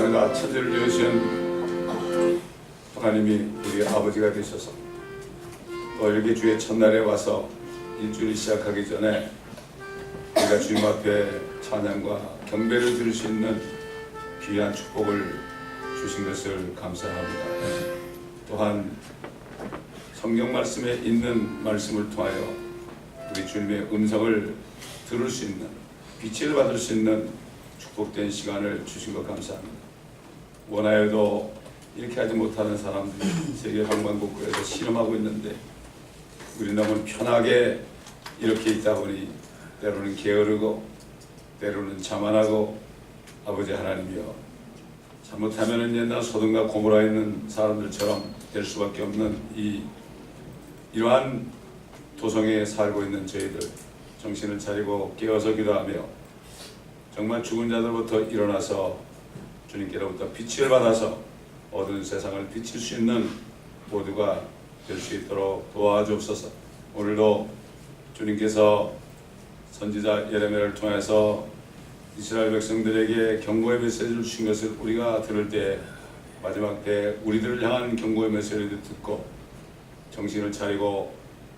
하늘과 천지를 지으신 하나님이 우리 아버지가 되셔서 또 이렇게 주의 첫날에 와서 일주일 시작하기 전에 우리가 주님 앞에 찬양과 경배를 드릴 수 있는 귀한 축복을 주신 것을 감사합니다. 또한 성경 말씀에 있는 말씀을 통하여 우리 주님의 음성을 들을 수 있는, 빛을 받을 수 있는 축복된 시간을 주신 것 감사합니다. 원하여도 이렇게 하지 못하는 사람들이 세계 방방곡곡에서 실험하고 있는데 우리 너무 편하게 이렇게 있다 보니 때로는 게으르고 때로는 자만하고, 아버지 하나님이여, 잘못하면 옛날 소돔과 고모라에 있는 사람들처럼 될 수밖에 없는 이러한 도성에 살고 있는 저희들 정신을 차리고 깨어서 기도하며 정말 죽은 자들부터 일어나서 주님께로부터 빛을 받아서 어두운 세상을 비칠 수 있는 모두가 될 수 있도록 도와주옵소서. 오늘도 주님께서 선지자 예레미야를 통해서 이스라엘 백성들에게 경고의 메시지를 주신 것을 우리가 들을 때 마지막 때 우리들을 향한 경고의 메시지를 듣고 정신을 차리고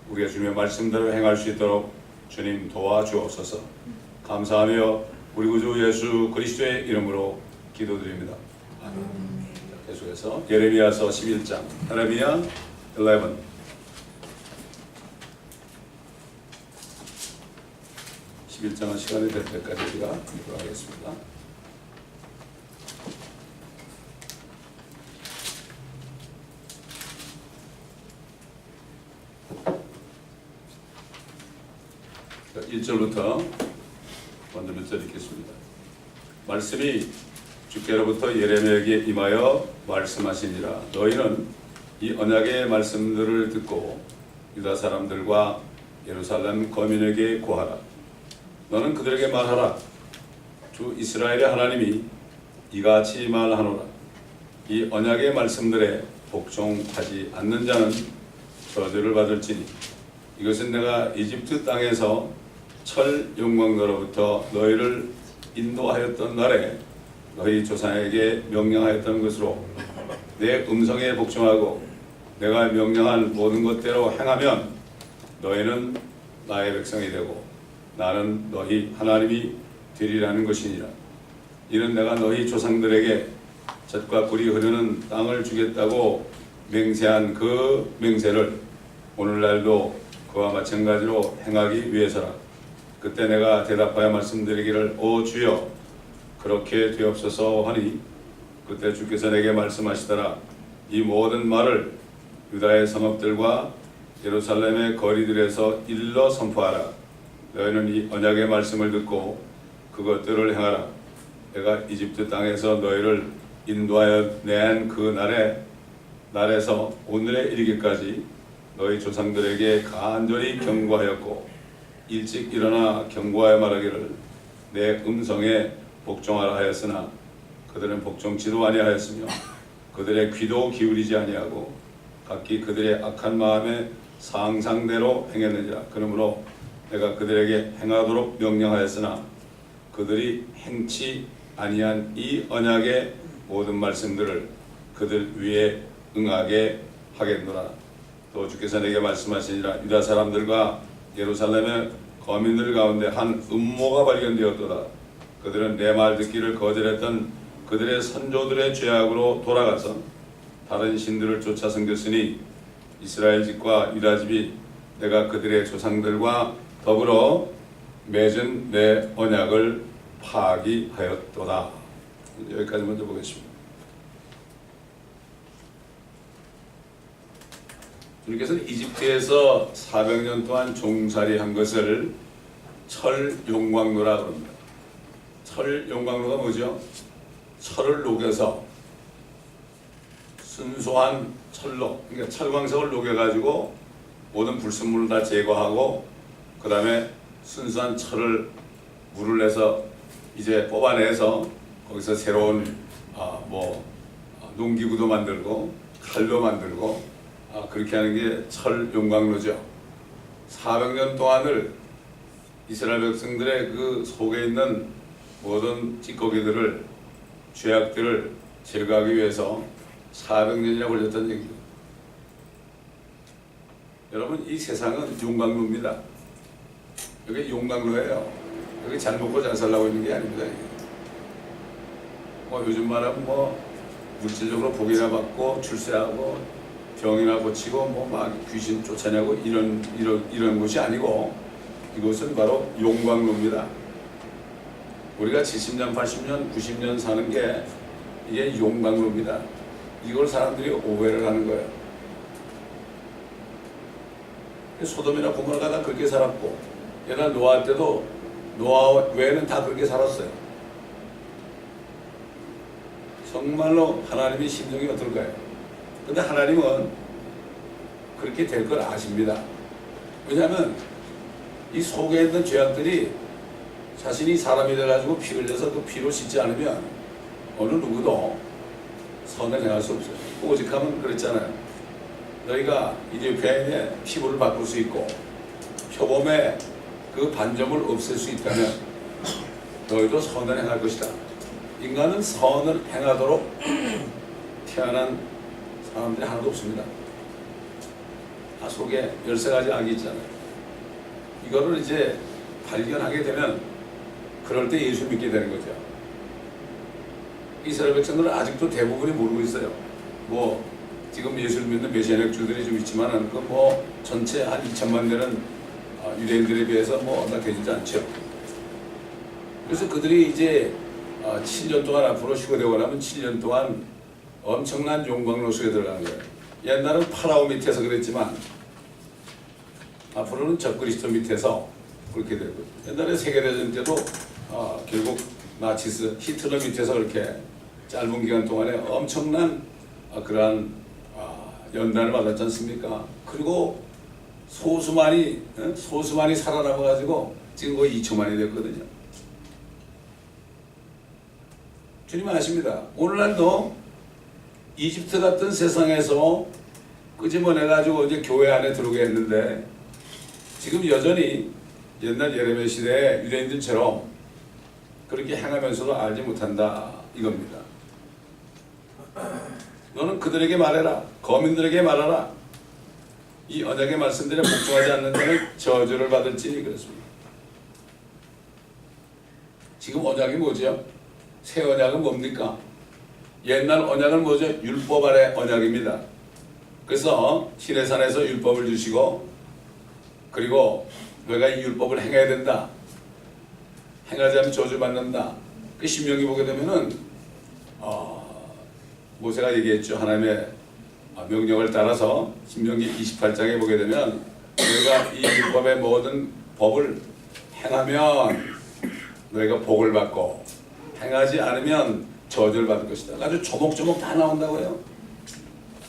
우리가 주님의 말씀대로 행할 수 있도록 주님 도와주옵소서. 감사하며 우리 구주 예수 그리스도의 이름으로 기도드립니다. 아멘. 계속해서 예레미야서 11장, 예레미야 11. 장은 시간이 될 때까지 우리가 기도하겠습니다. 자, 1절부터 먼저 몇 절 읽겠습니다. 말씀이 주께로부터 예레미야에게 임하여 말씀하시니라. 너희는 이 언약의 말씀들을 듣고 유다 사람들과 예루살렘 거민에게 고하라. 너는 그들에게 말하라. 주 이스라엘의 하나님이 이같이 말하노라. 이 언약의 말씀들에 복종하지 않는 자는 저주를 받을지니 이것은 내가 이집트 땅에서 철 영광로로부터 너희를 인도하였던 날에 너희 조상에게 명령하였던 것으로 내 음성에 복종하고 내가 명령한 모든 것대로 행하면 너희는 나의 백성이 되고 나는 너희 하나님이 되리라는 것이니라. 이는 내가 너희 조상들에게 젖과 꿀이 흐르는 땅을 주겠다고 맹세한 그 맹세를 오늘날도 그와 마찬가지로 행하기 위해서라. 그때 내가 대답하여 말씀드리기를 오 주여 그렇게 되옵소서 하니 그때 주께서 내게 말씀하시더라. 이 모든 말을 유다의 성읍들과 예루살렘의 거리들에서 일러 선포하라. 너희는 이 언약의 말씀을 듣고 그것들을 행하라. 내가 이집트 땅에서 너희를 인도하여 낸 그 날에서 오늘에 이르기까지 너희 조상들에게 간절히 경고하였고 일찍 일어나 경고하여 말하기를 내 음성에 복종하라 하였으나 그들은 복종치도 아니하였으며 그들의 귀도 기울이지 아니하고 각기 그들의 악한 마음의 상상대로 행했느니라. 그러므로 내가 그들에게 행하도록 명령하였으나 그들이 행치 아니한 이 언약의 모든 말씀들을 그들 위에 응하게 하겠노라. 또 주께서 내게 말씀하시니라. 유다 사람들과 예루살렘의 거민들 가운데 한 음모가 발견되었도다. 그들은 내 말 듣기를 거절했던 그들의 선조들의 죄악으로 돌아가서 다른 신들을 쫓아 섬겼으니 이스라엘 집과 유다 집이 내가 그들의 조상들과 더불어 맺은 내 언약을 파기하였도다. 여기까지 먼저 보겠습니다. 주님께서는 이집트에서 400년 동안 종살이한 것을 철 용광로라 그럽니다. 철 용광로가 뭐죠? 철을 녹여서 순수한 철로, 그러니까 철광석을 녹여가지고 모든 불순물을 다 제거하고 그 다음에 순수한 철을 물을 내서 이제 뽑아내서 거기서 새로운 농기구도 만들고 칼도 만들고 그렇게 하는 게 철 용광로죠. 400년 동안을 이스라엘 백성들의 그 속에 있는 모든 찌꺼기들을 죄악들을 제거하기 위해서 400년이나 걸렸다는 얘기입니다. 여러분, 이 세상은 용광로입니다. 여기 용광로예요. 여기 잘 먹고 잘 살라고 있는 게 아닙니다. 뭐 요즘 말하면 뭐 물질적으로 복이나 받고 출세하고 병이나 고치고 뭐 막 귀신 쫓아내고 이런 곳이 아니고, 이곳은 바로 용광로입니다. 우리가 70년, 80년, 90년 사는 게 이게 용광로입니다. 이걸 사람들이 오해를 하는 거예요. 소돔이나 고모라가 다 그렇게 살았고, 옛날 노아 때도 노아 외에는 다 그렇게 살았어요. 정말로 하나님의 심정이 어떨까요? 근데 하나님은 그렇게 될 걸 아십니다. 왜냐하면 이 속에 있는 죄악들이 자신이 사람이 돼가지고 피 흘려서 그 피로 씻지 않으면 어느 누구도 선을 행할 수 없어요. 오직하면 그랬잖아요. 너희가 이디오피아인의 피부를 바꿀 수 있고 표범의 그 반점을 없앨 수 있다면 너희도 선을 행할 것이다. 인간은 선을 행하도록 태어난 사람들이 하나도 없습니다. 다 속에 13가지 악이 있잖아요. 이거를 이제 발견하게 되면 그럴 때 예수 믿게 되는 거죠. 이스라엘 백성들은 아직도 대부분이 모르고 있어요. 뭐 지금 예수를 믿는 메시아닉주들이 좀 있지만은 그 뭐 전체 한 2천만 되는 유대인들에 비해서 뭐 얼마 되지 않죠. 그래서 그들이 이제 7년 동안 앞으로 휴거되고 나면 7년 동안 엄청난 용광로 속에 들어가는 거예요. 옛날은 파라오 밑에서 그랬지만 앞으로는 적그리스도 밑에서 그렇게 되고, 옛날에 세계대전 때도 결국 나치스 히틀러 밑에서 그렇게 짧은 기간 동안에 엄청난 그러한 연단을 받았지 않습니까? 그리고 소수만이 살아남아가지고 지금 거의 2천만이 됐거든요. 주님 아십니다. 오늘날도 이집트 같은 세상에서 끄집어내가지고 이제 교회 안에 들어오게 했는데, 지금 여전히 옛날 예레미야 시대의 유대인들처럼 그렇게 행하면서도 알지 못한다 이겁니다. 너는 그들에게 말해라. 거민들에게 말하라. 이 언약의 말씀들에 복종하지 않는 자는 저주를 받을지니 그랬습니다. 지금 언약이 뭐죠? 새 언약은 뭡니까? 옛날 언약은 뭐죠? 율법 아래 언약입니다. 그래서 시내산에서 율법을 주시고, 그리고 너희가 이 율법을 행해야 된다. 행하지 않으면 저주받는다. 그 신명기 보게 되면은 모세가 얘기했죠. 하나님의 명령을 따라서 신명기 28장에 보게 되면 너희가 이 율법의 모든 법을 행하면 너희가 복을 받고 행하지 않으면 저주를 받을 것이다. 아주 조목조목 다 나온다고요.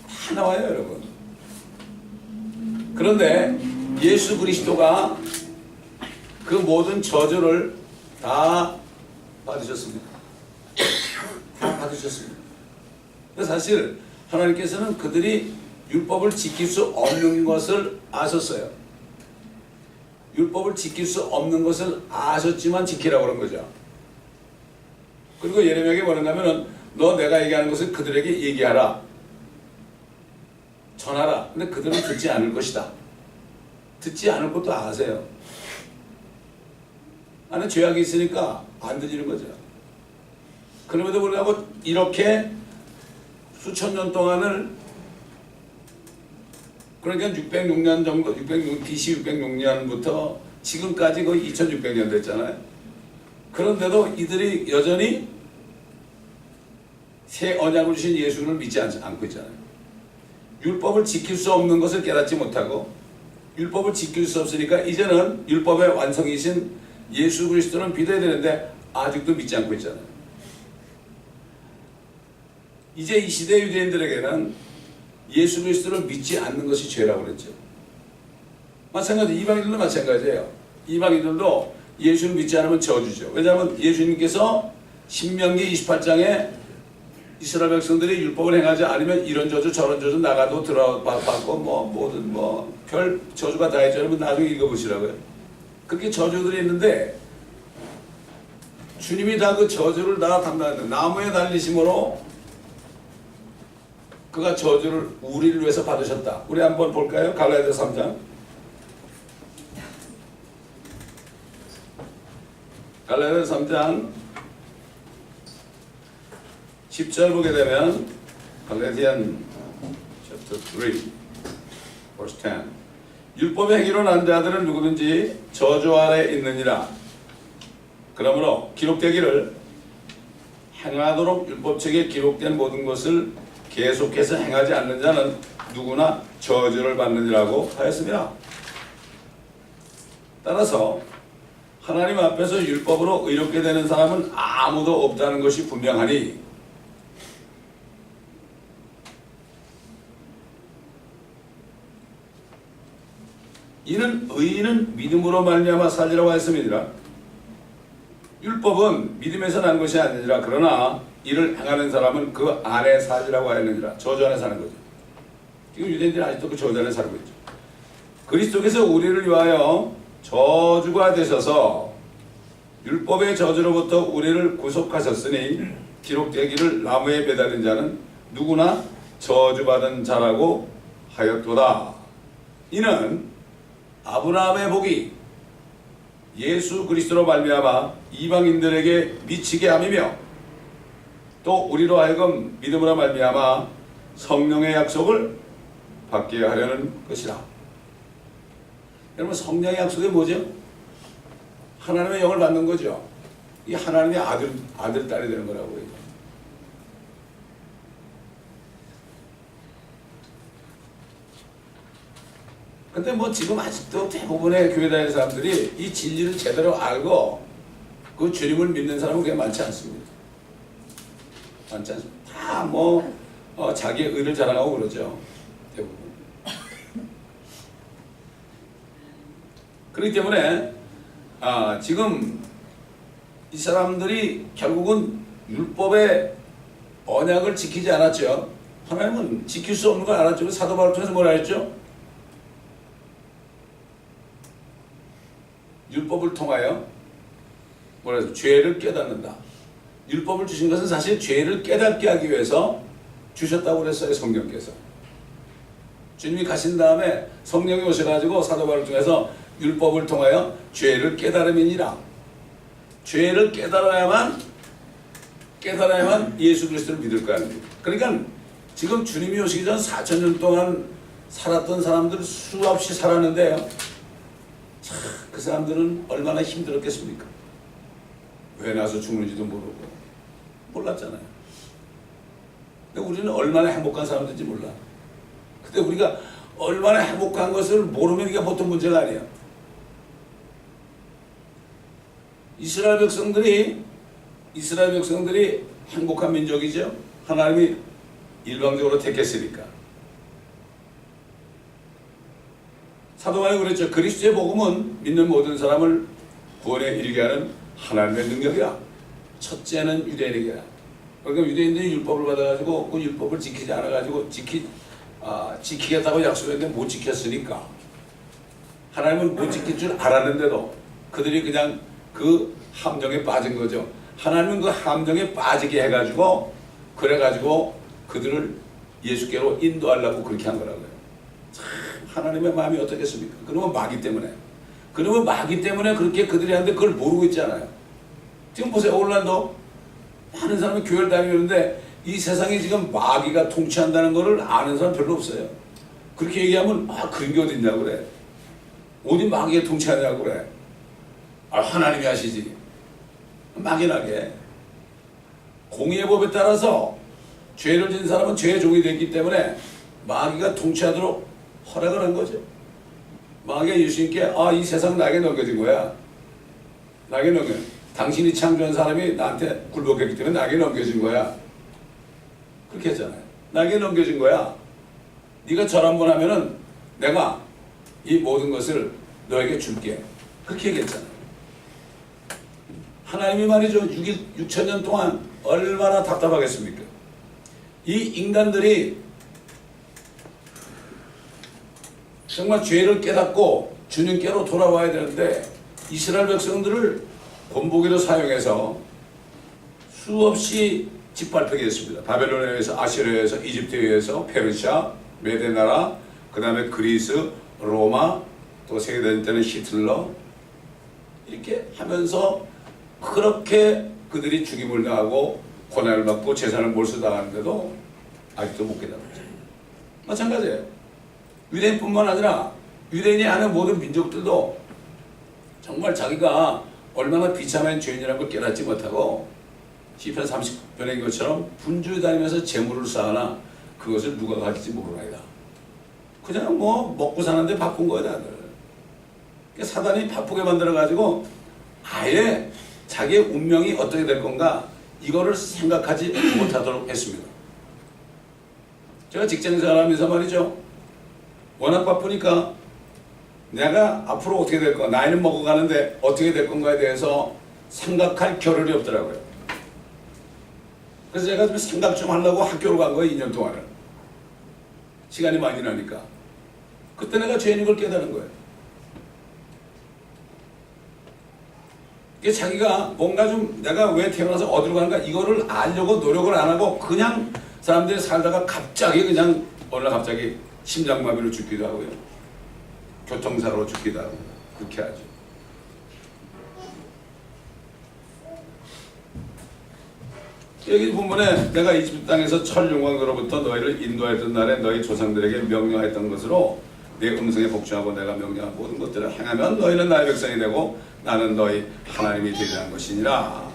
다 나와요, 여러분. 그런데 예수 그리스도가 그 모든 저주를 다 받으셨습니다. 다 받으셨습니다. 사실 하나님께서는 그들이 율법을 지킬 수 없는 것을 아셨어요. 율법을 지킬 수 없는 것을 아셨지만 지키라고 그런 거죠. 그리고 예레미야에게 뭐라고 하면은 너 내가 얘기하는 것을 그들에게 얘기하라. 전하라. 근데 그들은 듣지 않을 것이다. 듣지 않을 것도 아세요. 안에 죄악이 있으니까 안 들리는 거죠. 그럼에도 불구하고 이렇게 수천 년 동안을, 그러니까 606년 정도, BC 606년부터 지금까지 거의 2600년 됐잖아요. 그런데도 이들이 여전히 새 언약을 주신 예수를 믿지 않고 있잖아요. 율법을 지킬 수 없는 것을 깨닫지 못하고, 율법을 지킬 수 없으니까 이제는 율법의 완성이신 예수 그리스도는 믿어야 되는데 아직도 믿지 않고 있잖아요. 이제 이 시대 유대인들에게는 예수 그리스도를 믿지 않는 것이 죄라고 그랬죠. 마찬가지 이방인들도 마찬가지예요. 이방인들도 예수를 믿지 않으면 저주죠. 왜냐하면 예수님께서 신명기 28장에 이스라엘 백성들이 율법을 행하지 않으면 이런 저주 저런 저주 나가도 들어받고 뭐 모든 뭐 별 저주가 다 있죠. 여러분 나중에 읽어보시라고요. 그렇게 저주들이 있는데 주님이 다 그 저주를 다 담당했다. 나무에 달리심으로 그가 저주를 우리를 위해서 받으셨다. 우리 한번 볼까요? 갈라디아서 3장. 갈라디아서 3장 10절 보게 되면 갈라디안 chapter 3 verse 10 율법의 행위로 난 자들은 누구든지 저주 아래 있느니라. 그러므로 기록되기를 행하도록 율법책에 기록된 모든 것을 계속해서 행하지 않는 자는 누구나 저주를 받느니라고 하였습니다. 따라서 하나님 앞에서 율법으로 의롭게 되는 사람은 아무도 없다는 것이 분명하니 이는 의인은 믿음으로 말미암아 살리라고 하였음이니라. 율법은 믿음에서 난 것이 아니라 그러나 이를 행하는 사람은 그 안에 살리라고 하였느니라. 저주 안에 사는 거죠. 지금 유대인들은 아직도 그 저주 안에 살고 있죠. 그리스도께서 우리를 위하여 저주가 되셔서 율법의 저주로부터 우리를 구속하셨으니 기록되기를 나무에 매달린 자는 누구나 저주받은 자라고 하였도다. 이는 아브라함의 복이 예수 그리스도로 말미암아 이방인들에게 미치게 함이며 또 우리로 하여금 믿음으로 말미암아 성령의 약속을 받게 하려는 것이라. 여러분, 성령의 약속이 뭐죠? 하나님의 영을 받는 거죠. 이 하나님의 아들 딸이 되는 거라고요. 근데 뭐 지금 아직도 대부분의 교회 다니는 사람들이 이 진리를 제대로 알고 그 주님을 믿는 사람은 그게 많지 않습니다. 많지 않습니다. 다 뭐 자기의 의를 자랑하고 그러죠. 대부분. 그렇기 때문에 지금 이 사람들이 결국은 율법의 언약을 지키지 않았죠. 하나님은 지킬 수 없는 걸 알았죠. 사도 바울을 통해서 뭐라 했죠? 율법을 통하여 뭐라 해서 죄를 깨닫는다. 율법을 주신 것은 사실 죄를 깨닫게 하기 위해서 주셨다고 그랬어요. 성령께서. 주님이 가신 다음에 성령이 오셔가지고 사도 바울을 통해서 율법을 통하여 죄를 깨달음이니라. 죄를 깨달아야만 예수 그리스도를 믿을 거 아닙니까? 그러니까 지금 주님이 오시기 전 4,000년 동안 살았던 사람들 수없이 살았는데요. 참, 그 사람들은 얼마나 힘들었겠습니까? 왜 나서 죽는지도 모르고 몰랐잖아요. 근데 우리는 얼마나 행복한 사람들인지 몰라. 근데 우리가 얼마나 행복한 것을 모르면 이게 보통 문제가 아니야. 이스라엘 백성들이 행복한 민족이죠. 하나님이 일방적으로 택했으니까. 사도 바울이 그랬죠. 그리스도의 복음은 믿는 모든 사람을 구원에 이르게 하는 하나님의 능력이야. 첫째는 유대인에게. 그러니까 유대인들이 율법을 받아가지고 그 율법을 지키지 않아가지고 지키겠다고 약속했는데 못 지켰으니까 하나님은 못 지킬 줄 알았는데도 그들이 그냥 그 함정에 빠진 거죠. 하나님은 그 함정에 빠지게 해가지고 그래가지고 그들을 예수께로 인도하려고 그렇게 한 거라고요. 참 하나님의 마음이 어떻겠습니까? 그러면 마귀 때문에 그렇게 그들이 하는데 그걸 모르고 있잖아요. 지금 보세요. 올란도 많은 사람이 교회를 다니는데 이 세상에 지금 마귀가 통치한다는 것을 아는 사람 별로 없어요. 그렇게 얘기하면 그런 게 어디 있냐고 그래. 어디 마귀가 통치하냐고 그래. 하나님이 하시지. 막연하게. 공의의 법에 따라서 죄를 지은 사람은 죄의 종이 됐기 때문에 마귀가 통치하도록 허락을 한 거죠. 마귀가 예수님께 이 세상 나에게 넘겨진 거야. 나에게 넘겨. 당신이 창조한 사람이 나한테 굴복했기 때문에 나에게 넘겨진 거야. 그렇게 했잖아요. 나에게 넘겨진 거야. 네가 절 한번 하면은 내가 이 모든 것을 너에게 줄게. 그렇게 얘기했잖아요. 하나님이 말이죠. 6,000년 동안 얼마나 답답하겠습니까? 이 인간들이 정말 죄를 깨닫고 주님께로 돌아와야 되는데 이스라엘 백성들을 본보기로 사용해서 수없이 짓밟히게 됐습니다. 바벨론에 의해서, 아시리아에 의해서, 이집트에 의해서, 페르시아, 메데나라, 그 다음에 그리스, 로마, 또 세계대전 때는 히틀러, 이렇게 하면서 그렇게 그들이 죽임을 당하고 고난을 받고 재산을 몰수당하는데도 아직도 못 깨달았죠. 마찬가지예요. 유대인뿐만 아니라 유대인이 아는 모든 민족들도 정말 자기가 얼마나 비참한 죄인이라는 걸 깨닫지 못하고 시편 30편의 것처럼 분주히 다니면서 재물을 쌓으나 그것을 누가 가질지 모르나이다. 그냥 뭐 먹고 사는데 바쁜 거야 다들. 그러니까 사단이 바쁘게 만들어가지고 아예 자기의 운명이 어떻게 될 건가 이거를 생각하지 못하도록 했습니다. 제가 직장생활하면서 말이죠. 워낙 바쁘니까 내가 앞으로 어떻게 될 건가, 나이는 먹어가는데 어떻게 될 건가에 대해서 생각할 겨를이 없더라고요. 그래서 제가 좀 생각 좀 하려고 학교로 간 거예요. 2년 동안을. 시간이 많이 나니까. 그때 내가 죄인인 걸 깨달은 거예요. 이게 자기가 뭔가 좀 내가 왜 태어나서 어디로 가는가 이거를 알려고 노력을 안 하고 그냥 사람들이 살다가 갑자기 그냥 어느 날 갑자기 심장마비로 죽기도 하고요. 교통사고로 죽기도 하고 그렇게 하죠. 여기 본문에 내가 이집트 땅에서 철용왕으로부터 너희를 인도하였던 날에 너희 조상들에게 명령하였던 것으로 내 음성에 복종하고 내가 명령한 모든 것들을 행하면 너희는 나의 백성이 되고 나는 너희 하나님이 되리라는 것이니라.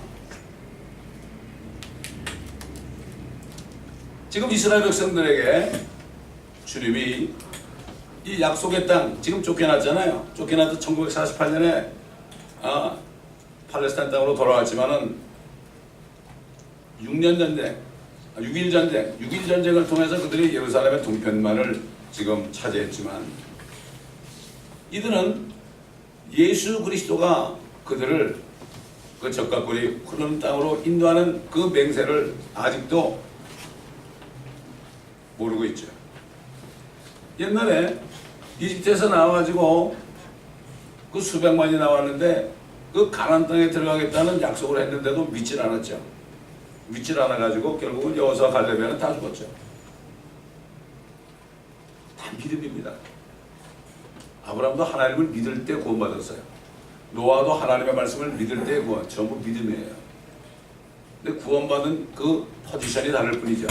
지금 이스라엘 백성들에게 주님이 이 약속의 땅 지금 쫓겨났잖아요. 쫓겨났던 1948년에 팔레스타인 땅으로 돌아왔지만은 6년 전쟁, 6.1 전쟁, 6.1 전쟁을 통해서 그들이 예루살렘의 동편만을 지금 차지했지만 이들은 예수 그리스도가 그들을 그 적과 꿀이 흐르는 땅으로 인도하는 그 맹세를 아직도 모르고 있죠. 옛날에 이집트에서 나와가지고 그 수백만이 나왔는데 그 가나안 땅에 들어가겠다는 약속을 했는데도 믿질 않았죠. 믿질 않아가지고 결국은 여호수아 갈렙에는 다 죽었죠. 다 믿음입니다. 아브라함도 하나님을 믿을 때 구원받았어요. 노아도 하나님의 말씀을 믿을 때 구원, 전부 믿음이에요. 근데 구원받은 그 포지션이 다를 뿐이죠.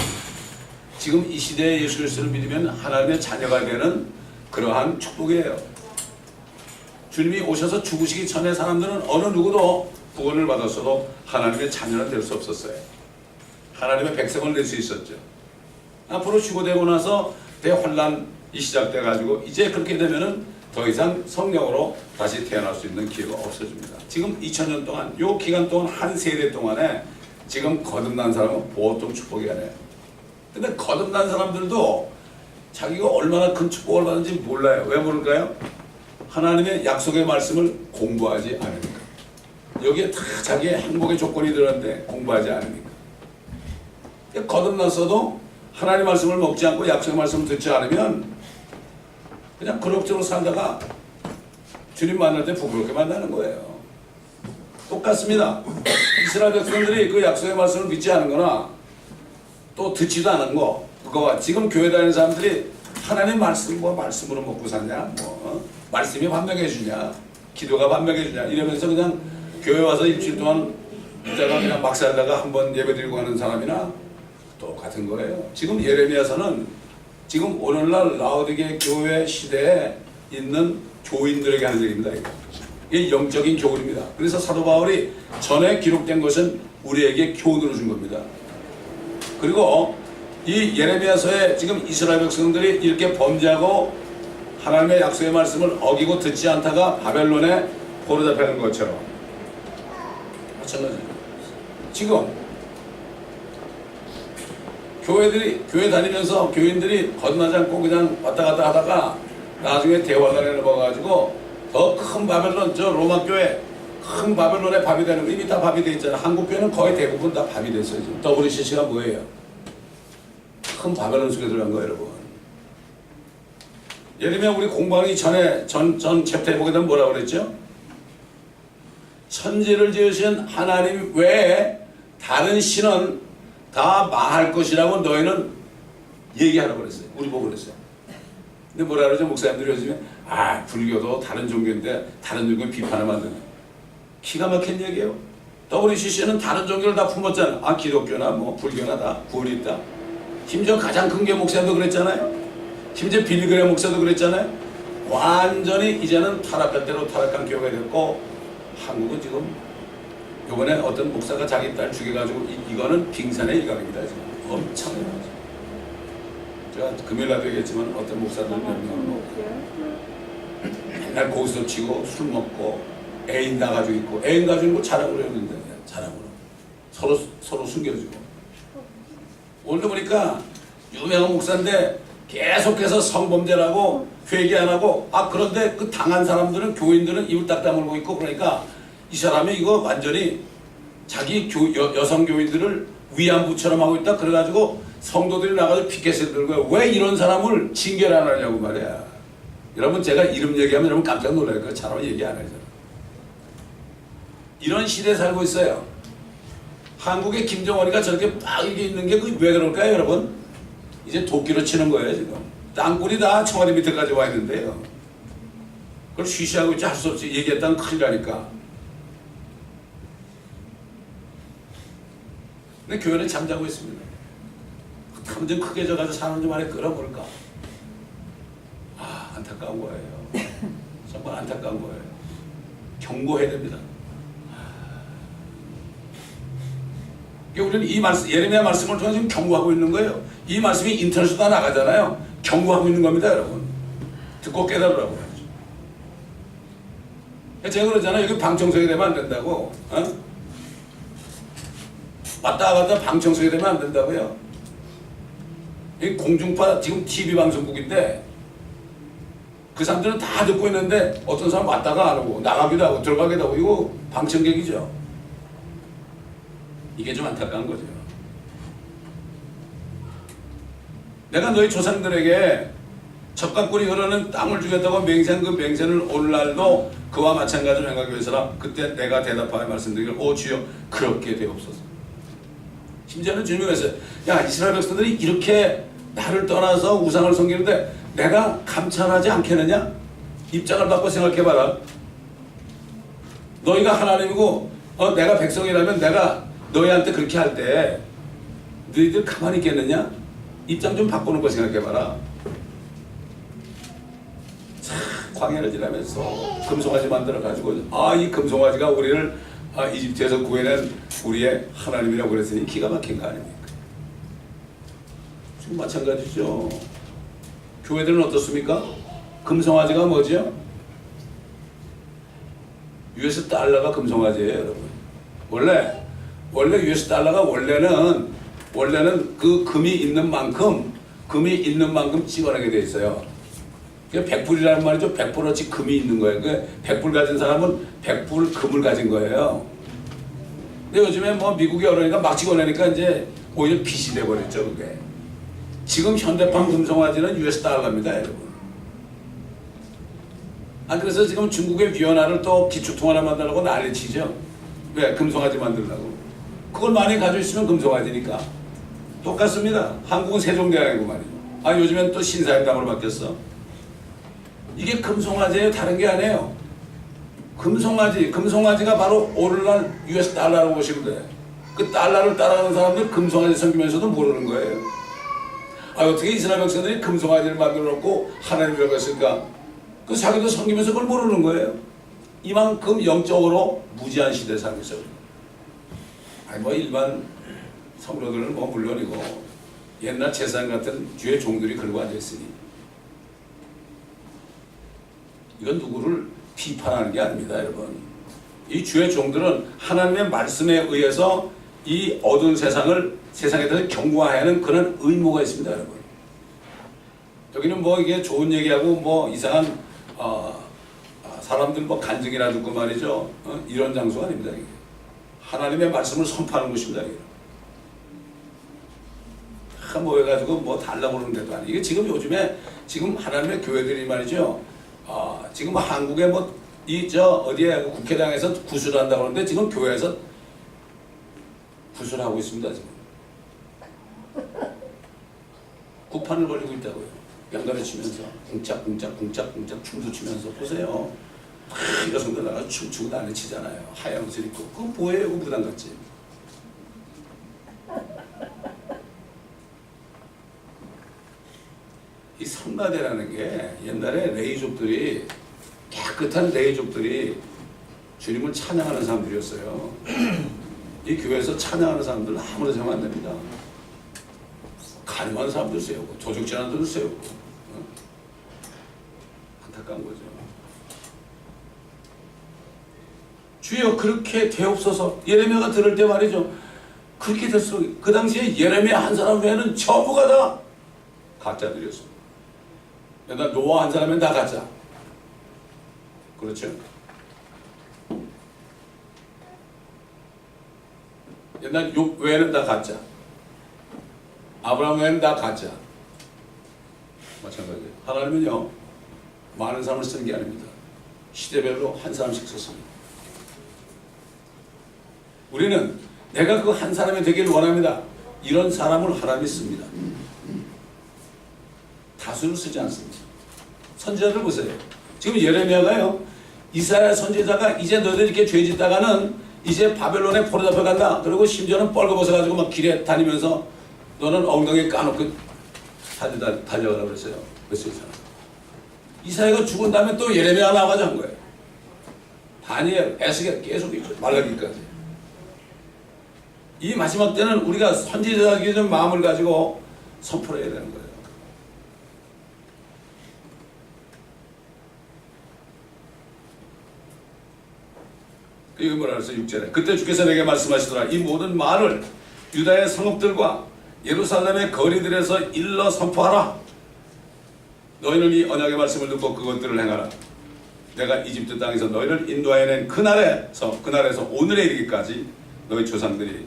지금 이 시대에 예수 그리스도를 믿으면 하나님의 자녀가 되는 그러한 축복이에요. 주님이 오셔서 죽으시기 전에 사람들은 어느 누구도 구원을 받았어도 하나님의 자녀는 될 수 없었어요. 하나님의 백성을 낼 수 있었죠. 앞으로 휴거되고 나서 대혼란이 시작돼가지고 이제 그렇게 되면은 더 이상 성령으로 다시 태어날 수 있는 기회가 없어집니다. 지금 2000년 동안 요 기간 동안 한 세대 동안에 지금 거듭난 사람은 보통 축복이 아니에요. 근데 거듭난 사람들도 자기가 얼마나 큰 축복을 받는지 몰라요. 왜 모를까요? 하나님의 약속의 말씀을 공부하지 않으니까. 여기에 다 자기의 행복의 조건이 들었는데 공부하지 않으니까. 거듭났어도 하나님의 말씀을 먹지 않고 약속의 말씀을 듣지 않으면 그냥 그럭저럭 살다가 주님 만날 때 부끄럽게 만나는 거예요. 똑같습니다. 이스라엘 백성들이 그 약속의 말씀을 믿지 않은 거나 또 듣지도 않은 거, 그거와 지금 교회 다니는 사람들이 하나님 말씀 뭐 말씀으로 먹고 사냐, 말씀이 반명해 주냐, 기도가 반명해 주냐 이러면서 그냥 교회 와서 일주일 동안 있다가 그냥 막 살다가 한번 예배 드리고 가는 사람이나 똑같은 거예요. 지금 예레미야서는 지금 오늘날 라오디게 교회 시대에 있는 교인들에게 하는 얘기입니다. 이게 영적인 교훈입니다. 그래서 사도 바울이 전에 기록된 것은 우리에게 교훈으로 준 겁니다. 그리고 이 예레미야서에 지금 이스라엘 백성들이 이렇게 범죄하고 하나님의 약속의 말씀을 어기고 듣지 않다가 바벨론에 포로잡히는 것처럼 마찬가지예요. 지금 교회 다니면서 교인들이 거듭나지 않고 그냥 왔다 갔다 하다가 나중에 대화관에 넘어가가지고 더 큰 바벨론, 저 로마 교회 큰 바벨론에 밥이 되는 거 이미 다 밥이 돼 있잖아요. 한국 교회는 거의 대부분 다 밥이 됐어요. 지금 WCC가 뭐예요? 큰 바벨론 속에 들어간 거예요, 여러분. 예를 들면 우리 공부하기 전에 전 챕터에 보게 되면 뭐라고 그랬죠? 천지를 지으신 하나님 외에 다른 신은 다 망할 것이라고 너희는 얘기하라고 그랬어요. 우리 보고 그랬어요. 근데 뭐라 그러죠? 목사님들이 요즘에 불교도 다른 종교인데 다른 종교 비판을 만드는 기가 막힌 얘기예요. WCC는 다른 종교를 다 품었잖아. 기독교나 뭐 불교나 다 구원이 있다. 심지어 가장 큰 게 목사님도 그랬잖아요. 심지어 빌리그레 목사도 그랬잖아요. 완전히 이제는 타락할 대로 타락한 교회가 됐고, 한국은 지금 요번에 어떤 목사가 자기 딸 죽여가지고 이거는 빙산의 일각입니다. 지금 엄청나요. 제가 금요일날도 얘기했지만 어떤 목사들 몇 명은 맨날 고스톱 치고 술 먹고 애인 나가지고 있고, 애인 가지고 있는 거 자랑으로 했는데, 자랑으로 서로 숨겨주고. 오늘도 보니까 유명한 목사인데 계속해서 성범죄라고 회개 안 하고, 그런데 그 당한 사람들은, 교인들은 입을 딱 다물고 있고, 그러니까 이 사람이 이거 완전히 자기 여성 교인들을 위안부처럼 하고 있다. 그래가지고 성도들이 나가서 피켓을 들고요. 왜 이런 사람을 징계를 안 하냐고 말이야. 여러분, 제가 이름 얘기하면 여러분 깜짝 놀랄 거예요. 차라리 얘기 안 하잖아. 이런 시대에 살고 있어요. 한국의 김정은이가 저렇게 막 이게 있는 게 왜 그럴까요, 여러분? 이제 도끼로 치는 거예요, 지금. 땅굴이 다 청와대 밑에까지 와 있는데요. 그걸 쉬쉬하고 있지, 할 수 없이 얘기했다면 큰일 나니까. 근데 교회는 잠자고 있습니다. 탐좀 크게 져가지고 사람 좀 안에 끌어볼까? 안타까운 거예요. 정말 안타까운 거예요. 경고해야 됩니다. 우리는 이 말씀, 예레미야 말씀을 통해서 지금 경고하고 있는 거예요. 이 말씀이 인터넷에도 다 나가잖아요. 경고하고 있는 겁니다, 여러분. 듣고 깨달으라고 하죠. 제가 그러잖아요. 여기 방청석이 되면 안 된다고. 왔다 갔다 방청석이 되면 안 된다고요. 이 공중파 지금 TV 방송국인데 그 사람들은 다 듣고 있는데 어떤 사람 왔다가 안 오고 나가기도 하고 들어가기도 하고, 이거 방청객이죠. 이게 좀 안타까운 거죠. 내가 너희 조상들에게 적각꾼이 흐르는 땅을 주겠다고 맹세한 그 맹세를 오늘날도 그와 마찬가지로 행하기 위해서라. 그때 내가 대답하여 말씀드리길, 오 주여 그렇게 되옵소서. 심지어는 주님이 그랬어요. 야, 이스라엘 백성들이 이렇게 나를 떠나서 우상을 섬기는데 내가 감찰하지 않겠느냐? 입장을 바꿔 생각해봐라. 너희가 하나님이고 내가 백성이라면 내가 너희한테 그렇게 할 때 너희들 가만히 있겠느냐? 입장 좀 바꾸는 거 생각해봐라. 참 광야를 지나면서 금송아지 만들어가지고 이 금송아지가 우리를 이집트에서 구해낸 우리의 하나님이라고 그랬으니 기가 막힌 거 아닙니까? 지금 마찬가지죠. 교회들은 어떻습니까? 금송아지가 뭐죠? US 달러가 금송아지예요, 여러분. 원래 US 달러가 원래는 그 금이 있는 만큼 찍어내게 돼 있어요. 그게 100불이라는 말이죠. 100불어치 금이 있는 거예요. 그 100불 가진 사람은 100불 금을 가진 거예요. 근데 요즘에 뭐 미국이 어려우니까 막 찍어내니까 이제 오히려 빚이 돼버렸죠, 그게. 지금 현대판 금송아지는 US 달러입니다, 여러분. 그래서 지금 중국의 위안화를 또 기축통화를 만들려고 난리치죠. 왜? 금송아지 만들려고. 그걸 많이 가지고 있으면 금송아지니까. 똑같습니다. 한국은 세종대왕이고 말이죠. 요즘엔 또 신사임당으로 바뀌었어. 이게 금송아지예요. 다른 게 아니에요. 금송아지가 바로 오늘날 US 달러라고 보시면 돼. 그 달러를 따라가는 사람들 금송아지 섬기면서도 모르는 거예요. 어떻게 이스라엘 백성들이 금송아지를 만들어 놓고 하나님이라고 했을까? 그 자기도 섬기면서 그걸 모르는 거예요. 이만큼 영적으로 무지한 시대에 살고 있어요. 일반 성도들은 물론이고 옛날 제사장 같은 주의 종들이 걸고 앉아있으니 이건 누구를 비판하는 게 아닙니다, 여러분. 이 주의 종들은 하나님의 말씀에 의해서 이 어두운 세상에 대해서 경고해야 하는 그런 의무가 있습니다, 여러분. 여기는 이게 좋은 얘기하고 이상한 사람들 간증이나 듣고 말이죠. 이런 장소가 아닙니다, 이게. 하나님의 말씀을 선포하는 것입니다, 이게. 모여가지고 달라고 그러는 데도 아니고. 이게 지금 요즘에 지금 하나님의 교회들이 말이죠. 지금 한국에 어디에 국회당에서 구술을 한다고 하는데 지금 교회에서 구슬하고 있습니다 지금. 구판을 벌리고 있다고요. 양가를 치면서 쿵짝쿵짝 춤도 추면서 보세요. 여성들 나가 춤추고 난리 치잖아요. 하얀 옷을 입고. 그거 뭐예요? 그 무당같이. 이 삼가대라는 게 옛날에 레이족들이, 깨끗한 레이족들이 주님을 찬양하는 사람들이었어요. 이 교회에서 찬양하는 사람들은 아무나 세우면 안 됩니다. 가늠하는 사람들 세우고 도적질하는 사람들 세우고. 안타까운 거죠. 주여 그렇게 되옵소서. 예레미야가 들을 때 말이죠. 그렇게 될수록 그 당시에 예레미야 한 사람 외에는 전부가 다 가짜들이었습니다. 옛날 노아 한 사람은 다 가짜. 그렇죠? 옛날 욥 외에는 다 가짜. 아브라함 외에는 다 가짜. 마찬가지예요. 하나님은요 많은 사람을 쓰는 게 아닙니다. 시대별로 한 사람씩 썼습니다. 우리는 내가 그 한 사람이 되길 원합니다. 이런 사람을 하나님이 씁니다. 다수를 쓰지 않습니다. 선지자들 보세요. 지금 예레미야가요, 이스라엘 선지자가 이제 너희들 이렇게 죄 짓다가는 이제 바벨론에 포로 잡혀간다. 그리고 심지어는 뻘거벗어가지고 막 길에 다니면서 너는 엉덩이에 까놓고 달려가라 그랬어요. 그랬어요. 이사야가 죽은 다음에 또 예레미야가 나와가지고 한 거예요. 다니엘, 에스겔 계속 말라기까지. 이 마지막 때는 우리가 선지자에게 좀 마음을 가지고 선포를 해야 되는 거예요. 이거 뭐라 그랬어요? 6절에 그때 주께서 내게 말씀하시더라. 이 모든 말을 유다의 성읍들과 예루살렘의 거리들에서 일러 선포하라. 너희는 이 언약의 말씀을 듣고 그것들을 행하라. 내가 이집트 땅에서 너희를 인도해낸 그날에서 오늘에 이르기까지 너희 조상들이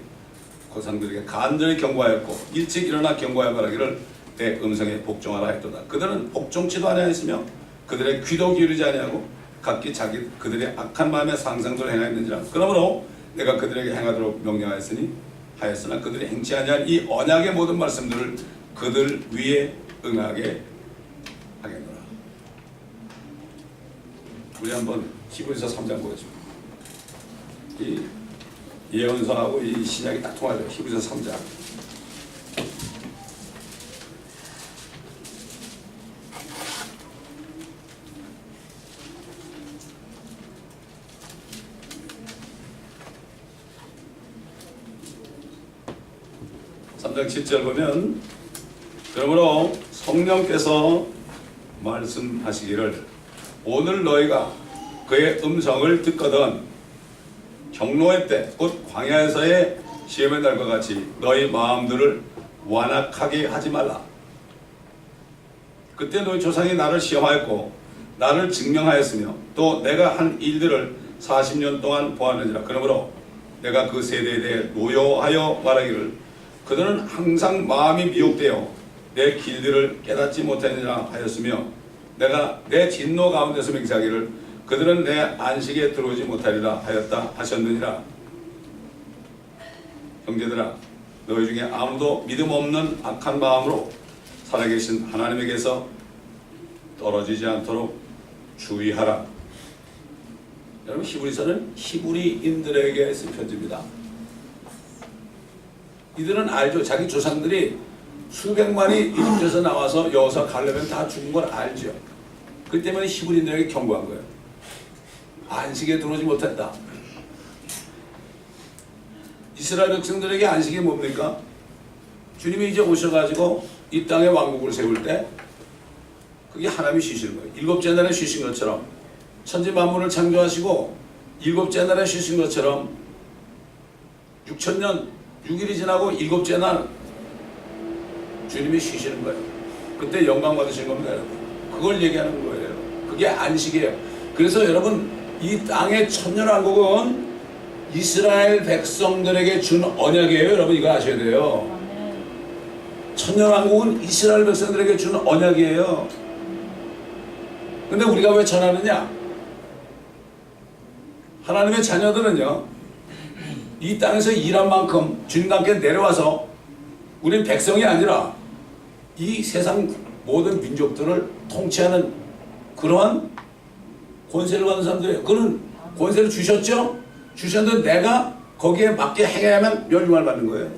고상들에게 간절히 경고하였고 일찍 일어나 경고하여 말하기를 내 음성에 복종하라 했도다. 그들은 복종치도 아니하였으며 그들의 귀도 기울이지 아니하고 각기 그들의 악한 마음의 상상들을 행하였는지라. 그러므로 내가 그들에게 행하도록 명령하였으니 하였으나 그들이 행치 아니한 이 언약의 모든 말씀들을 그들 위에 응하게 하겠노라. 우리 한번 히브리서 3장 보겠습니다. 이 예언서하고 이 신약이 딱 통하죠. 히브리서 3장. (3장 7절) 보면 그러므로 성령께서 말씀하시기를 오늘 너희가 그의 음성을 듣거든 경노의 때 곧 광야에서의 시험의 날과 같이 너희 마음들을 완악하게 하지 말라. 그때 너희 조상이 나를 시험하였고 나를 증명하였으며 또 내가 한 일들을 40년 동안 보았느니라. 그러므로 내가 그 세대에 대해 노여하여 말하기를 그들은 항상 마음이 미혹되어 내 길들을 깨닫지 못하느니라 하였으며 내가 내 진노 가운데서 맹세하기를 그들은 내 안식에 들어오지 못하리라 하였다 하셨느니라. 형제들아 너희 중에 아무도 믿음 없는 악한 마음으로 살아계신 하나님에게서 떨어지지 않도록 주의하라. 여러분 히브리서는 히브리인들에게 쓴 편지입니다. 이들은 알죠. 자기 조상들이 수백만이 이집트에서 나와서 여호수아 갈렙은 다 죽은 걸 알죠. 그 때문에 히브리인들에게 경고한 거예요. 안식에 들어오지 못했다. 이스라엘 백성들에게 안식이 뭡니까? 주님이 이제 오셔가지고 이 땅에 왕국을 세울 때 그게 하나님이 쉬시는 거예요. 일곱째 날에 쉬신 것처럼 천지 만물을 창조하시고 일곱째 날에 쉬신 것처럼 6,000년 6일이 지나고 일곱째 날 주님이 쉬시는 거예요. 그때 영광 받으신 겁니다. 여러분. 그걸 얘기하는 거예요. 그게 안식이에요. 그래서 여러분 이 땅의 천년왕국은 이스라엘 백성들에게 준 언약이에요. 여러분 이거 아셔야 돼요. 천년왕국은 이스라엘 백성들에게 준 언약이에요. 근데 우리가 왜 전하느냐? 하나님의 자녀들은요 이 땅에서 일한 만큼 주님과 함께 내려와서 우리는 백성이 아니라 이 세상 모든 민족들을 통치하는 그러한 권세를 받은 사람들이에요. 그는 권세를 주셨죠? 주셨는데 내가 거기에 맞게 행해야만 멸류관을 받는 거예요.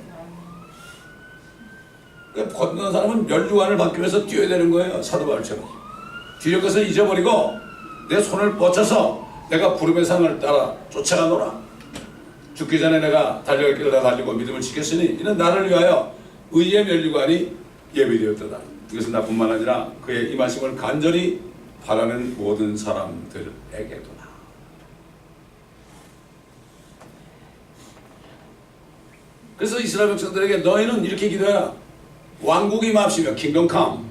그러니까 건너는 사람은 멸류관을 받기 위해서 뛰어야 되는 거예요. 사도 바울처럼. 뒤에 것을 잊어버리고 내 손을 뻗쳐서 내가 부름의 상을 따라 쫓아가노라. 죽기 전에 내가 달려갈 길을 다 달리고 믿음을 지켰으니 이는 나를 위하여 의의 멸류관이 예비되었도다. 이것은 나뿐만 아니라 그의 임하심을 간절히 바라는 모든 사람들에게도다. 그래서 이스라엘 백성들에게 너희는 이렇게 기도해라. 왕국이 임하시며 킹덤 컴.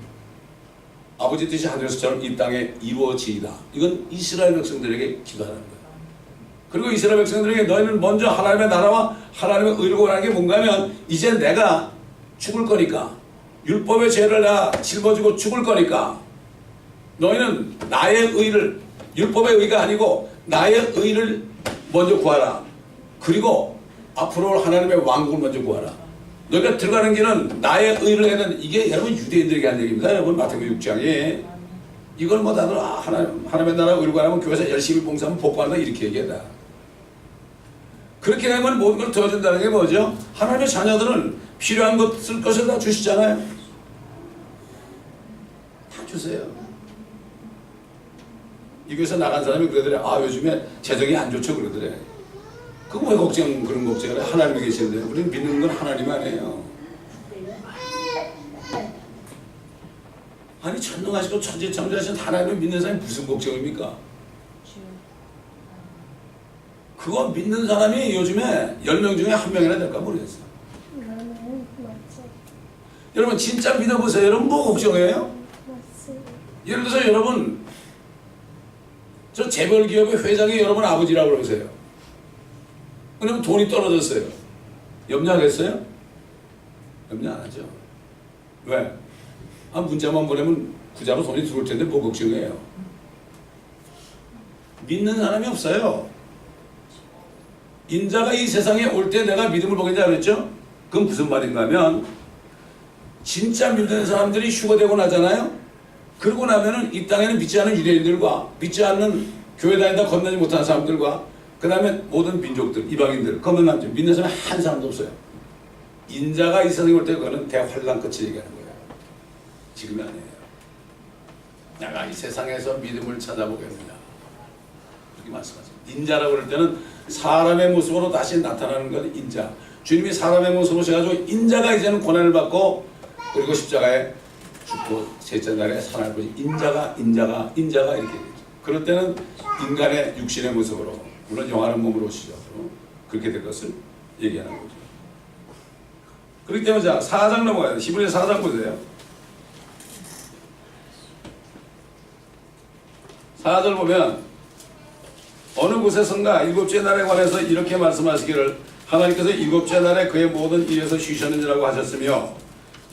아버지 뜻이 하늘에서처럼 이 땅에 이루어지이다. 이건 이스라엘 백성들에게 기도하는 거예요. 그리고 이스라엘 백성들에게 너희는 먼저 하나님의 나라와 하나님의 의를 원하는 게 뭔가 하면 이제 내가 죽을 거니까 율법의 죄를 다 짊어지고 죽을 거니까 너희는 나의 의를 율법의 의가 아니고 나의 의를 먼저 구하라. 그리고 앞으로 하나님의 왕국을 먼저 구하라. 너희가 들어가는 길은 나의 의를 해는 이게 여러분 유대인들에게 한 얘기입니다. 여러분 마태복음 6장에 이걸 뭐 다들 하나님의 나라 의를 구하면 교회에서 열심히 봉사하면 복받는다 이렇게 얘기한다. 그렇게 되면 모든 걸 도와준다는 게 뭐죠? 하나님의 자녀들은 필요한 것을 다 주시잖아요. 다 주세요. 이 교회에서 나간 사람이 그러더래. 아 요즘에 재정이 안 좋죠 그러더래. 그거 왜 그런 걱정을 해? 하나님이 계시는데 우리는 믿는 건 하나님 아니에요. 아니 천능하시고 천지창조하신 하나님을 믿는 사람이 무슨 걱정입니까? 그거 믿는 사람이 요즘에 10명 중에 1명이나 될까 모르겠어요. 여러분 진짜 믿어보세요. 여러분 뭐 걱정해요? 예를 들어서 여러분 저 재벌기업의 회장이 여러분 아버지라고 그러세요. 그러면 돈이 떨어졌어요. 염려하겠어요? 염려 안 하죠. 왜? 문자만 보내면 구자로 돈이 들어올 텐데 뭐 걱정해요. 믿는 사람이 없어요. 인자가 이 세상에 올 때 내가 믿음을 보겠다 그랬죠? 그건 무슨 말인가 하면 진짜 믿는 사람들이 휴거되고 나잖아요. 그러고 나면은 이 땅에는 믿지 않는 유대인들과 믿지 않는 교회 다니다 건너지 못하는 사람들과 그 다음에 모든 민족들, 이방인들, 그러면 남죠. 믿는 사람이 한 사람도 없어요. 인자가 이 세상에 올 때 그거는 대환란 끝을 얘기하는 거예요. 지금이 아니에요. 내가 이 세상에서 믿음을 찾아보겠느냐. 그렇게 말씀하세요. 인자라고 그럴 때는 사람의 모습으로 다시 나타나는 건 인자. 주님이 사람의 모습으로 오셔가지고 인자가 이제는 고난을 받고 그리고 십자가에 죽고 셋째 날에 살아날 것이 인자가 이렇게 되죠. 그럴 때는 인간의 육신의 모습으로 물론 영화는 몸으로 오시죠. 그렇게 될 것을 얘기하는 거죠. 그렇기 때문에 자 4장 넘어가요. 히브리서 4장 보세요. 4절 보면 어느 곳에선가 일곱째 날에 관해서 이렇게 말씀하시기를 하나님께서 일곱째 날에 그의 모든 일에서 쉬셨느니라고 하셨으며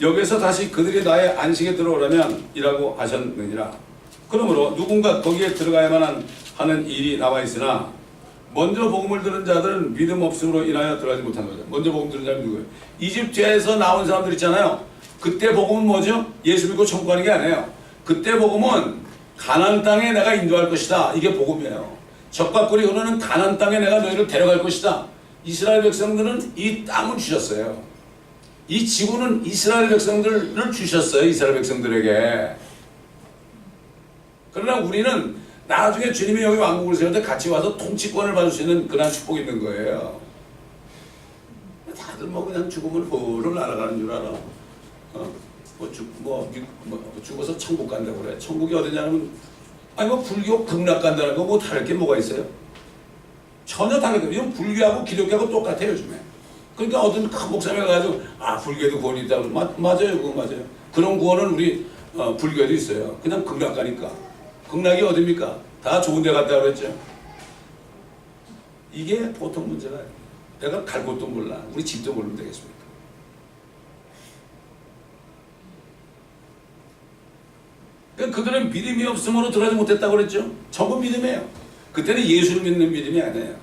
여기서 다시 그들이 나의 안식에 들어오려면 이라고 하셨느니라. 그러므로 누군가 거기에 들어가야만 하는 일이 남아있으나 먼저 복음을 들은 자들은 믿음 없음으로 인하여 들어가지 못한 거죠. 먼저 복음 들은 자는 누구예요? 이집트에서 나온 사람들 있잖아요. 그때 복음은 뭐죠? 예수 믿고 천국 가는 게 아니에요. 그때 복음은 가나안 땅에 내가 인도할 것이다. 이게 복음이에요. 적과 꿀이 흐르는 가나안 땅에 내가 너희를 데려갈 것이다. 이스라엘 백성들은 이 땅을 주셨어요. 이 지구는 이스라엘 백성들을 주셨어요. 이스라엘 백성들에게. 그러나 우리는 나중에 주님이 여기 왕국을 세울 때 같이 와서 통치권을 받을 수 있는 그런 축복이 있는 거예요. 다들 뭐 그냥 죽으면 호를 날아가는 줄 알아. 죽어서 천국 간다고 그래. 천국이 어디냐면 아니 뭐 불교 극락 간다는 거 뭐 다를 게 뭐가 있어요? 전혀 다르거든요. 이건 불교하고 기독교하고 똑같아요 요즘에. 그러니까 어떤 큰 목사님이 가가지고 불교에도 구원이 있다고 맞아요. 그거 맞아요. 그런 구원은 우리 불교에도 있어요. 그냥 극락 가니까. 극락이 어딥니까? 다 좋은 데 갔다고 그랬죠. 이게 보통 문제가 아니에요. 내가 갈 곳도 몰라. 우리 집도 모르면 되겠습니까? 그러니까 그들은 믿음이 없음으로 들어가지 못했다고 그랬죠. 전부 믿음이에요. 그때는 예수를 믿는 믿음이 아니에요.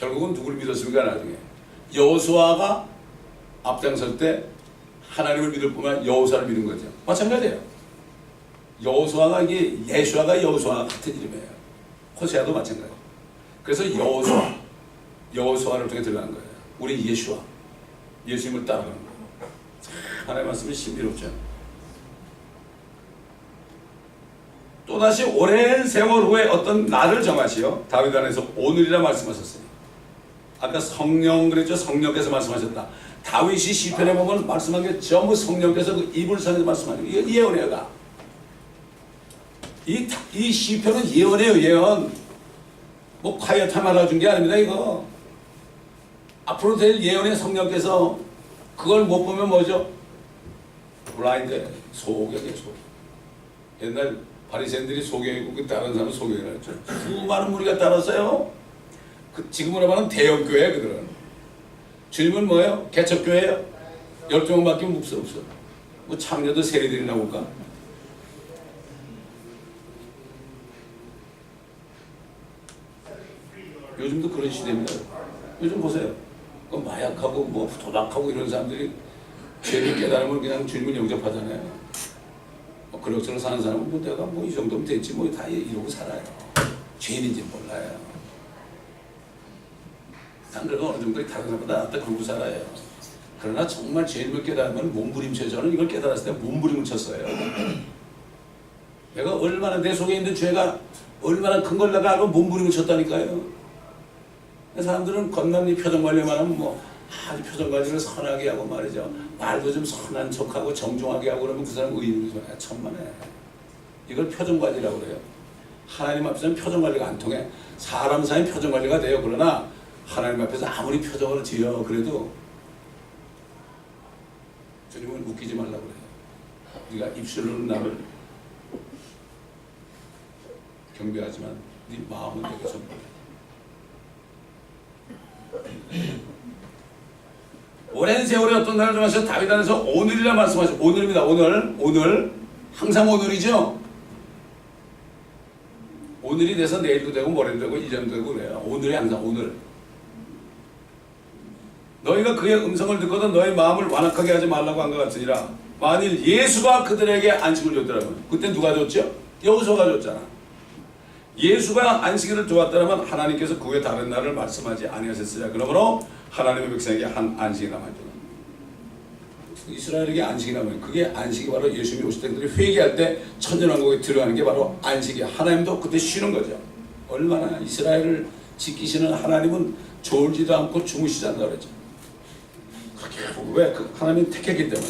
결국은 누구를 믿었습니까? 나중에 여호수아가 앞장설 때 하나님을 믿을 뿐만 아니라 여호수아를 믿은 거죠. 마찬가지예요. 여호수아가 이게 예수아가 여호수아 같은 이름이에요. 호세아도 마찬가지. 그래서 여호수아를 통해 들어간 거예요. 우리 예수아, 예수님을 따라가는 거예요. 하나님의 말씀이 신비롭죠. 또다시 오랜 세월 후에 어떤 날을 정하시어 다윗 안에서 오늘이라 말씀하셨어요. 아까 성령 그랬죠. 성령께서 말씀하셨다. 다윗이 시편에 보면 말씀한 게 전부 성령께서 그 입을 선에서 말씀하는 거예요. 이게 예언이에요. 이 시편은 예언이에요. 예언. 뭐 콰이어타 말아준 게 아닙니다. 이거 앞으로 될 예언의 성령께서 그걸 못 보면 뭐죠? 블라인드, 소경이에요. 소경. 옛날 바리새인들이 소경이고 다른 사람은 소경이라 했죠. 수많은 무리가 따랐어요. 지금으로 말하면 대형교회 그들은. 주님은 뭐예요? 개척교회예요? 12명밖에 없어. 뭐 창녀도 세리들이 나올까? 요즘도 그런 시대입니다. 요즘 보세요. 그 마약하고 뭐 도박하고 이런 사람들이 죄를 깨달으면 그냥 주님을 영접하잖아요. 뭐 그럭저럭 사는 사람은 뭐 내가 뭐 이 정도면 됐지 뭐 다 이러고 살아요. 죄인인지 몰라요. 난 그래도 어느 정도 다른 사람보다 낫다 그러고 살아요. 그러나 정말 죄인을 깨달으면 몸부림쳐요. 저는 이걸 깨달았을 때 몸부림을 쳤어요. 내가 얼마나 내 속에 있는 죄가 얼마나 큰 걸 내가 알고 몸부림을 쳤다니까요. 사람들은 겉난 표정관리만 하면 뭐 아주 표정관리를 선하게 하고 말이죠. 말도 좀 선한 척하고 정중하게 하고 그러면 그 사람 의인이 천만에. 이걸 표정관리라고 그래요. 하나님 앞에서는 표정관리가 안 통해. 사람 사이에 표정관리가 돼요. 그러나 하나님 앞에서 아무리 표정을 지어 그래도 주님은 웃기지 말라고 그래요. 네가 입술로는 나를 경배하지만 네 마음은 내게 전부다. 오랜 세월에 어떤 날을 정하셔서 다윗 안에서 오늘이라 말씀하셨어요. 오늘입니다. 오늘 항상 오늘이죠. 오늘이 돼서 내일도 되고 모레도 되고 1년도 되고 그래요. 오늘이 항상 오늘. 너희가 그의 음성을 듣거든 너희 마음을 완악하게 하지 말라고 한 것 같으니라. 만일 예수가 그들에게 안식을 줬더라면 그때 누가 줬죠? 여호수아가 줬잖아. 예수가 안식일을 주었다면 하나님께서 그 외 다른 날을 말씀하지 아니하셨으리라. 그러므로 하나님의 백성에게 한 안식이 남았죠. 이스라엘에게 안식이 남아요. 그게 안식이 바로 예수님이 오실 때 그들이 회개할 때 천년왕국에 들어가는 게 바로 안식이야. 하나님도 그때 쉬는 거죠. 얼마나 이스라엘을 지키시는 하나님은 졸지도 않고 주무시지 않는다 그랬죠. 왜? 하나님은 택했기 때문에.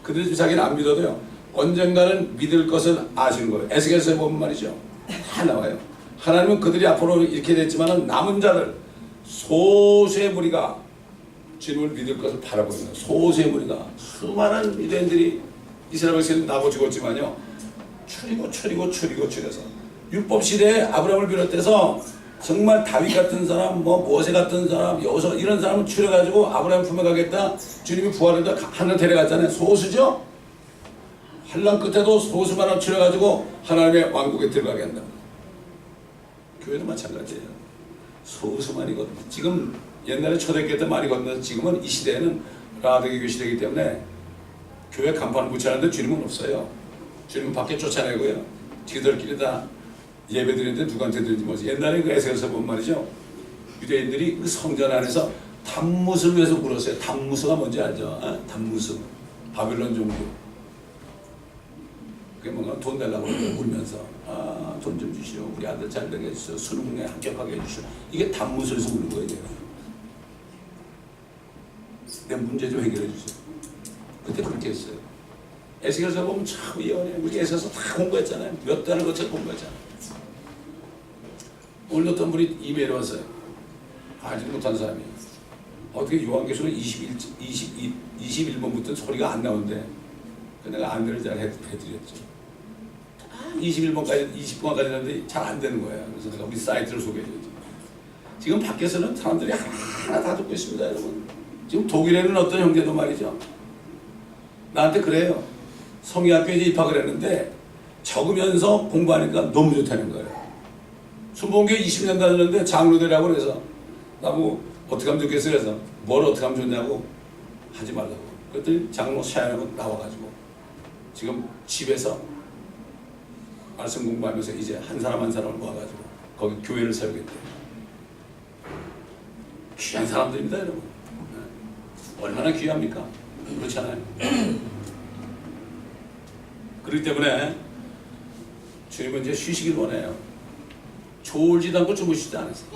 그들이 자기는 안 믿어도요. 언젠가는 믿을 것을 아시는 거예요. 에스겔서에 보면 말이죠. 다 나와요. 하나님은 그들이 앞으로 이렇게 됐지만 남은 자들 소수의 무리가 주님을 믿을 것을 바라보고 있는 소수의 무리가 수많은 유대인들이 이스라엘 백성이 나고 죽었지만요. 추리고 율법 시대에 아브라함을 비롯해서 정말 다윗 같은 사람, 뭐 모세 같은 사람, 여호수아 이런 사람을 추려가지고 아브라함 품에 가겠다. 주님이 부활해서 하늘 데려갔잖아요. 소수죠. 환난 끝에도 소수만을 추려가지고 하나님의 왕국에 들어가게 한다. 교회도 마찬가지예요. 소수만이거든요. 지금 옛날에 초대교회 때 많이 건너서 지금은 이 시대에는 라디오 시대이기 때문에 교회 간판을 붙여놨는데 주님은 없어요. 주님은 밖에 쫓아내고요. 지들끼리 다 예배 드리는데 누구한테 드리는지 모르지. 옛날에 그 에스겔서 보면 말이죠. 유대인들이 그 성전 안에서 단무스를 위해서 물었어요. 단무스가 뭔지 알죠? 어? 단무스. 바빌론 종교. 그게 뭔가 돈 달라고 울면서 돈 좀 주시오. 우리 아들 잘 되게 해주시오. 수능에 합격하게 해주시오. 이게 단무스에서 우는 거예요. 내 문제 좀 해결해 주세요. 그때 그렇게 했어요. 에스겔서 보면 참 예언해. 우리 에스겔서 다 공부했잖아요. 몇 달을 거쳐 공부했잖아요. 오늘 어떤 분이 이메일 왔어요. 알지 못한 사람이. 어떻게 요한계시록 21번부터 소리가 안 나오는데 내가 안내를 잘 해드렸죠. 21번까지, 20번까지 했는데 잘 안 되는 거예요. 그래서 내가 우리 사이트를 소개해줬죠. 지금 밖에서는 사람들이 하나 다 듣고 있습니다, 여러분. 지금 독일에는 어떤 형제도 말이죠. 나한테 그래요. 성의학교에 입학을 했는데 적으면서 공부하니까 너무 좋다는 거예요. 순복음교회 20년 다녔는데 장로대라고 그래서 나보고 어떻게 하면 좋겠어요? 그래서 뭘 어떻게 하면 좋냐고 하지 말라고. 그랬더니 장로 사연하고 나와가지고 지금 집에서 말씀 공부하면서 이제 한 사람 한 사람을 모아가지고 거기 교회를 세우겠대요. 귀한 사람들입니다, 여러분. 얼마나 귀합니까? 그렇잖아요. 그렇기 때문에 주님은 이제 쉬시길 원해요. 졸지도 않고 주무시지 않으세요.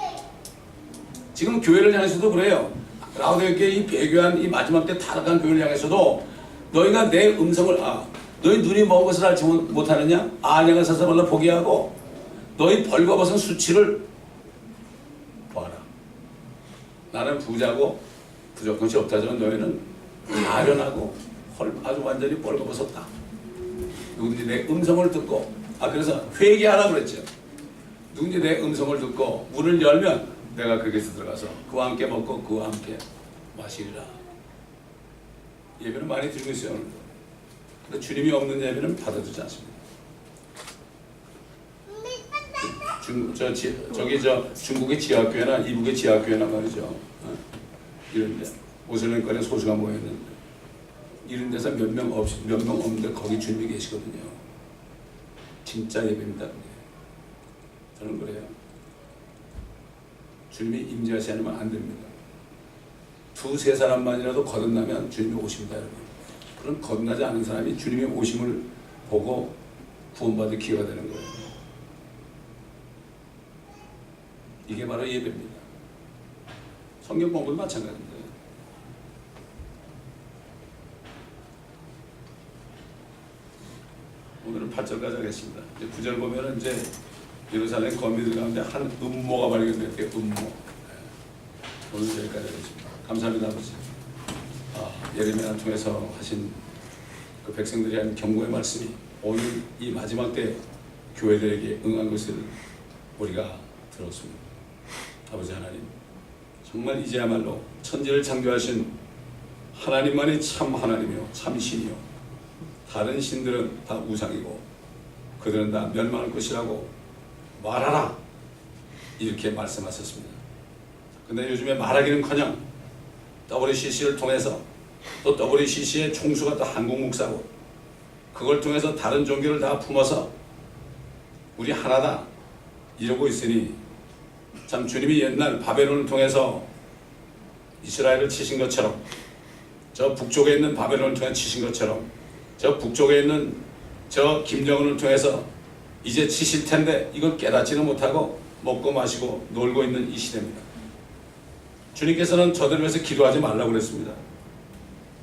지금 교회를 향해서도 그래요. 라오디게에 이 배교한 이 마지막 때 타락한 교회를 향해서도 너희가 내 음성을 너희 눈이 먹은 것을 알지 못하느냐? 안양을 사서말로 포기하고 너희 벌거벗은 수치를 보아라. 나는 부자고 부족한 것이 없다지만 너희는 아련하고 아주 완전히 벌거벗었다. 누구든지 내 음성을 듣고 그래서 회개하라 그랬죠. 누구든지 내 음성을 듣고 문을 열면 내가 거기서 들어가서 그와 함께 먹고 그와 함께 마시리라. 예배는 많이 드리고 있어요. 오늘도. 근데 주님이 없는 예배는 받아주지 않습니다. 중국의 지하교회나 이북의 지하교회나 말이죠. 이런데 모슬렘권에 소수가 모여있는데 이런 데서 몇 명 없는데 거기 주님이 계시거든요. 진짜 예배입니다. 저는 그래요. 주님이 임재하지 않으면 안 됩니다. 두세 사람만이라도 거듭나면 주님이 오십니다, 여러분. 그럼 거듭나지 않은 사람이 주님의 오심을 보고 구원받을 기회가 되는 거예요. 이게 바로 예배입니다. 성경 공부도 마찬가지입니다. 오늘은 8절까지 하겠습니다. 이제 9절 보면은 이제 예루살렘 거민들 가운데 한 음모가 발견됐대요. 음모. 오늘 여기까지 하겠습니다. 감사합니다, 아버지. 예레미야를 통해서 하신 그 백성들이 한 경고의 말씀이 오늘 이 마지막 때 교회들에게 응한 것을 우리가 들었습니다. 아버지 하나님, 정말 이제야말로 천지를 창조하신 하나님만이 참 하나님이요 참 신이요 다른 신들은 다 우상이고 그들은 다 멸망할 것이라고 말하라 이렇게 말씀하셨습니다. 근데 요즘에 말하기는커녕 WCC를 통해서 또 WCC의 총수가 또 한국 목사고 그걸 통해서 다른 종교를 다 품어서 우리 하나다 이러고 있으니 참 주님이 옛날 바벨론을 통해서 이스라엘을 치신 것처럼 저 북쪽에 있는 바벨론을 통해 치신 것처럼 저 북쪽에 있는 저 김정은을 통해서 이제 치실 텐데 이걸 깨닫지는 못하고 먹고 마시고 놀고 있는 이 시대입니다. 주님께서는 저들을 위해서 기도하지 말라고 그랬습니다.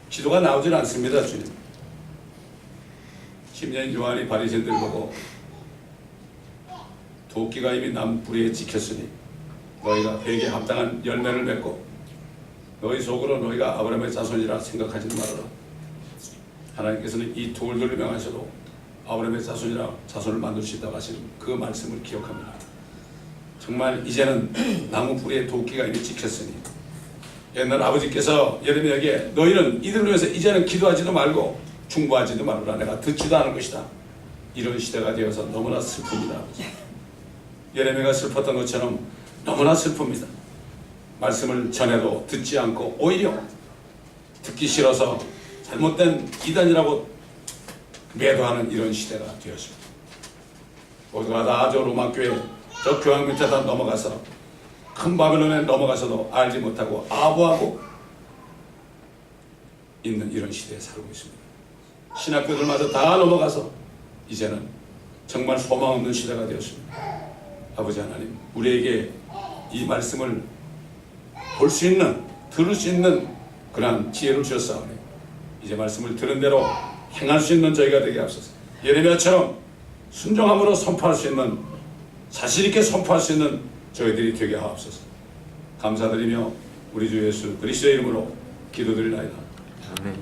기도가 나오질 않습니다. 주님. 심년 요한이 바리새인들 보고 도끼가 이미 나무 뿌리에 찍혔으니 너희가 회개에 합당한 열매를 맺고 너희 속으로 너희가 아브라함의 자손이라 생각하지는 말아라. 하나님께서는 이 돌들을 명하셔도 아브라함의 자손이라 자손을 만들 수 있다고 하시는 그 말씀을 기억합니다. 정말 이제는 나무 뿌리에 도끼가 이미 찍혔으니 옛날 아버지께서 예레미야에게 너희는 이들을 위해서 이제는 기도하지도 말고 중보하지도 말라. 내가 듣지도 않을 것이다. 이런 시대가 되어서 너무나 슬픕니다. 예레미야가 슬펐던 것처럼 너무나 슬픕니다. 말씀을 전해도 듣지 않고 오히려 듣기 싫어서 잘못된 이단이라고 매도하는 이런 시대가 되었습니다. 모두가 다 저 로마교회 저 교황 밑에다 넘어가서 큰 바벨론에 넘어가서도 알지 못하고 아부하고 있는 이런 시대에 살고 있습니다. 신학교들마저 다 넘어가서 이제는 정말 소망 없는 시대가 되었습니다. 아버지 하나님, 우리에게 이 말씀을 볼 수 있는, 들을 수 있는 그러한 지혜를 주셨사오니 이제 말씀을 들은 대로 행할 수 있는 저희가 되게 하옵소서. 예레미야처럼 순종함으로 선포할 수 있는, 자신 있게 선포할 수 있는 저희들이 되게 하옵소서. 감사드리며 우리 주 예수 그리스도의 이름으로 기도드리나이다. 아멘.